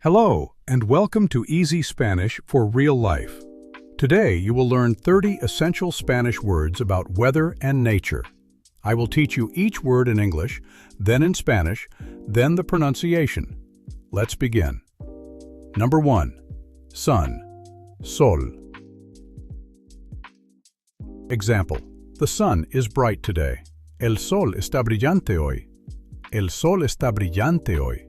Hello, and welcome to Easy Spanish for Real Life. Today, you will learn 30 essential Spanish words about weather and nature. I will teach you each word in English, then in Spanish, then the pronunciation. Let's begin. Number 1. Sun, sol. Example: The sun is bright today. El sol está brillante hoy. El sol está brillante hoy.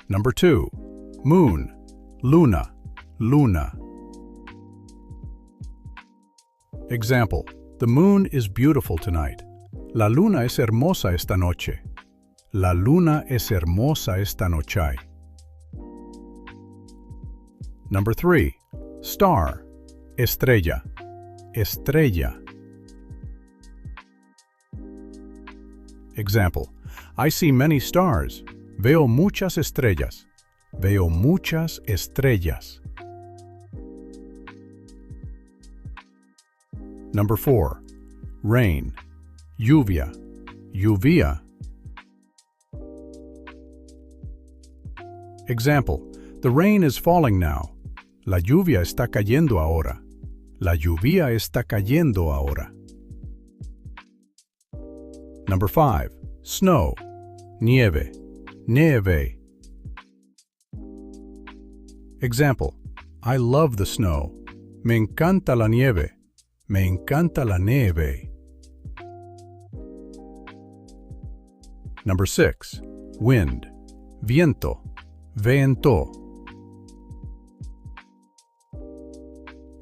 Number 2. Moon, luna, luna. Example: The moon is beautiful tonight. La luna es hermosa esta noche. La luna es hermosa esta noche. Number 3. Star, estrella, estrella. Example: I see many stars. Veo muchas estrellas. Veo muchas estrellas. Number 4. Rain, lluvia, lluvia. Example: The rain is falling now. La lluvia está cayendo ahora. La lluvia está cayendo ahora. Number 5. Snow, nieve, nieve. Example: I love the snow. Me encanta la nieve. Me encanta la nieve. Number 6. Wind, viento, viento.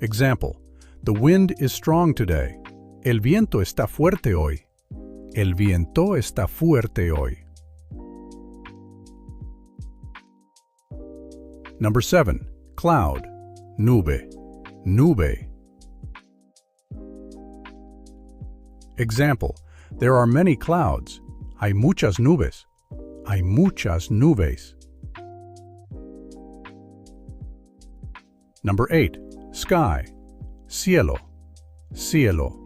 Example: The wind is strong today. El viento está fuerte hoy. El viento está fuerte hoy. Number 7. Cloud, nube, nube. Example: There are many clouds. Hay muchas nubes. Hay muchas nubes. Number 8. Sky, cielo, cielo.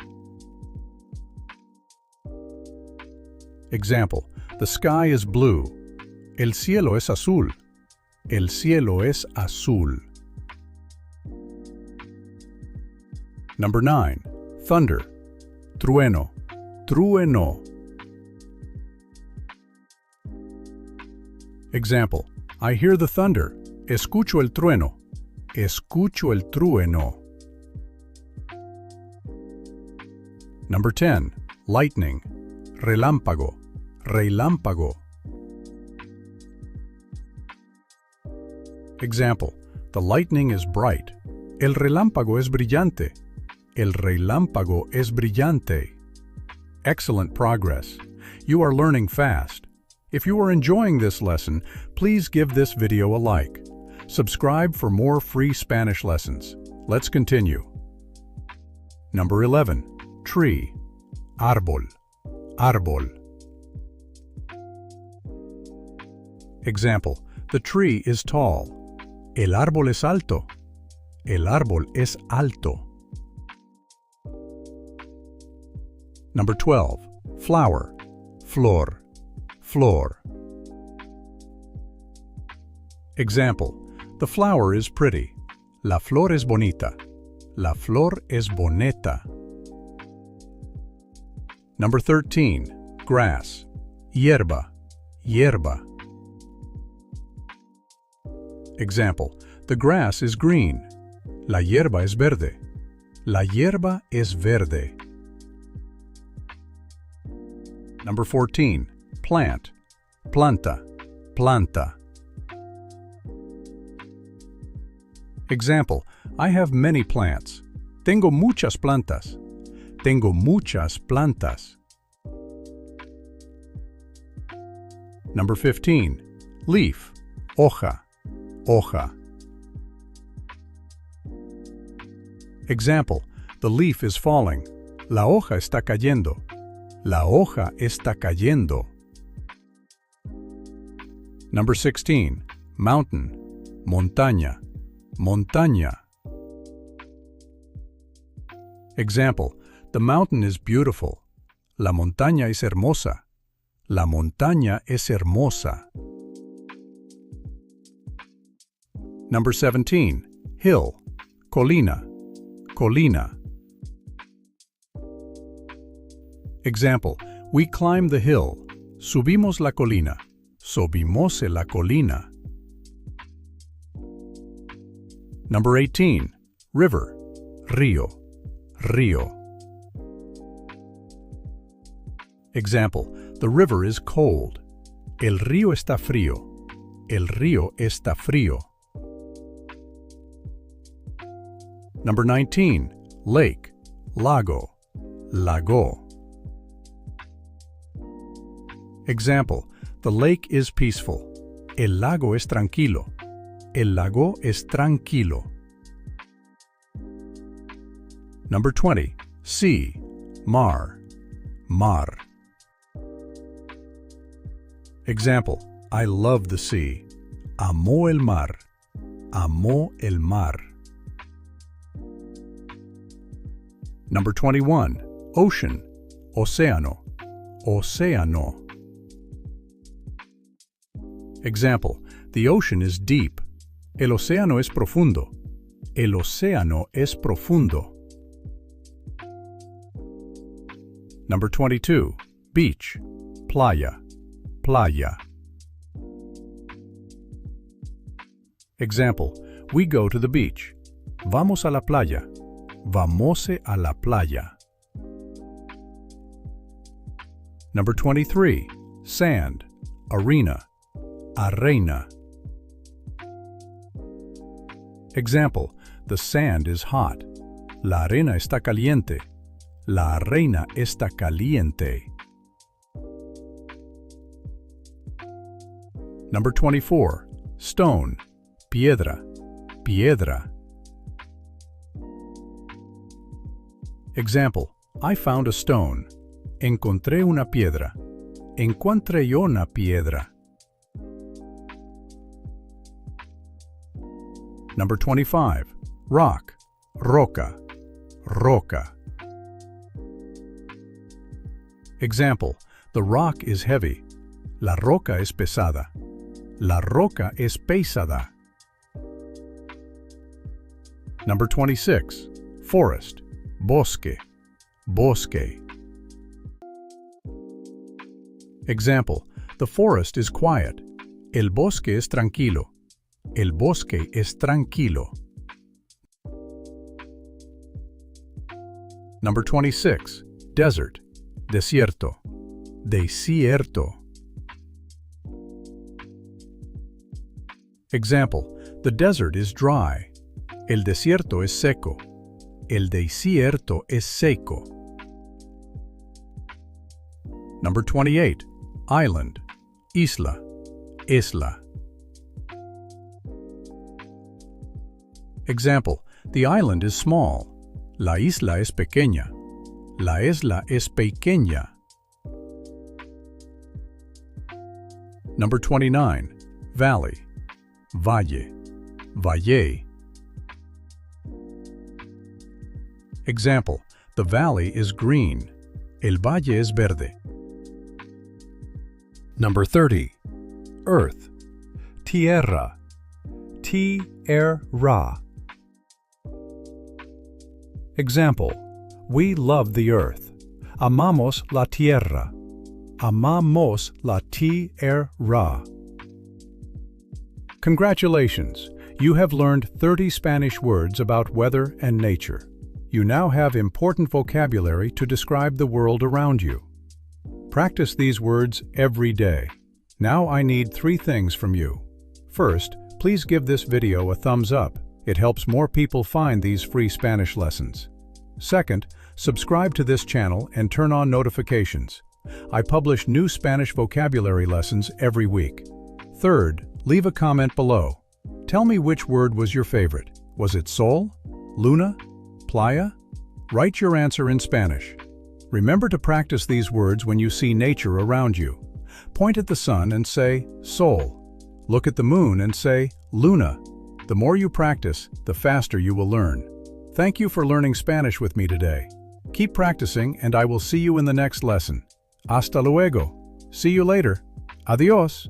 Example: The sky is blue. El cielo es azul. El cielo es azul. Number 9. Thunder, trueno, trueno. Example: I hear the thunder. Escucho el trueno. Escucho el trueno. Number 10. Lightning, relámpago, relámpago. Example: The lightning is bright. El relámpago es brillante. El relámpago es brillante. Excellent progress. You are learning fast. If you are enjoying this lesson, please give this video a like. Subscribe for more free Spanish lessons. Let's continue. Number 11. Tree, árbol, árbol. Example: The tree is tall. El árbol es alto. El árbol es alto. Number 12. Flower, flor, flor. Example: The flower is pretty. La flor es bonita. La flor es bonita. Number 13. Grass, hierba, hierba. Example: The grass is green. La hierba es verde. La hierba es verde. Number 14. Plant, planta, planta. Example: I have many plants. Tengo muchas plantas. Tengo muchas plantas. Number 15. Leaf, hoja, hoja. Example: The leaf is falling. La hoja está cayendo. La hoja está cayendo. Number 16. Mountain, montaña, montaña. Example: The mountain is beautiful. La montaña es hermosa. La montaña es hermosa. Number 17. Hill, colina, colina. Example, we climb the hill. Subimos la colina. Subimos la colina. Number 18. River, río, río. Example, the river is cold. El río está frío. El río está frío. Number 19. Lake, lago, lago. Example, the lake is peaceful. El lago es tranquilo. El lago es tranquilo. Number 20. Sea, mar, mar. Example, I love the sea. Amo el mar. Amo el mar. Number 21. Ocean, océano, océano. Example, the ocean is deep. El océano es profundo. El océano es profundo. Number 22. Beach, playa, playa. Example, we go to the beach. Vamos a la playa. Vamose a la playa. Number 23. Sand, arena, arena. Example, the sand is hot. La arena está caliente. La arena está caliente. Number 24. Stone, piedra, piedra. Example, I found a stone. Encontré una piedra. Encontré yo una piedra. Number 25. Rock, roca, roca. Example, the rock is heavy. La roca es pesada. La roca es pesada. Number 26. Forest, bosque, bosque. Example, the forest is quiet. El bosque es tranquilo. El bosque es tranquilo. Number 26. Desert, desierto, desierto. Example, the desert is dry. El desierto es seco. El desierto es seco. Number 28. Island, isla, isla. Example, the island is small. La isla es pequeña. La isla es pequeña. Number 29. Valley, valle, valle. Example, the valley is green. El valle es verde. Number 30. Earth, tierra, tierra. Example, we love the earth. Amamos la tierra. Amamos la tierra. Congratulations! You have learned 30 Spanish words about weather and nature. You now have important vocabulary to describe the world around you. Practice these words every day. Now I need 3 things from you. First, please give this video a thumbs up. It helps more people find these free Spanish lessons. Second, subscribe to this channel and turn on notifications. I publish new Spanish vocabulary lessons every week. Third, leave a comment below. Tell me which word was your favorite. Was it sol, luna, playa? Write your answer in Spanish. Remember to practice these words when you see nature around you. Point at the sun and say, sol. Look at the moon and say, luna. The more you practice, the faster you will learn. Thank you for learning Spanish with me today. Keep practicing and I will see you in the next lesson. Hasta luego. See you later. Adiós.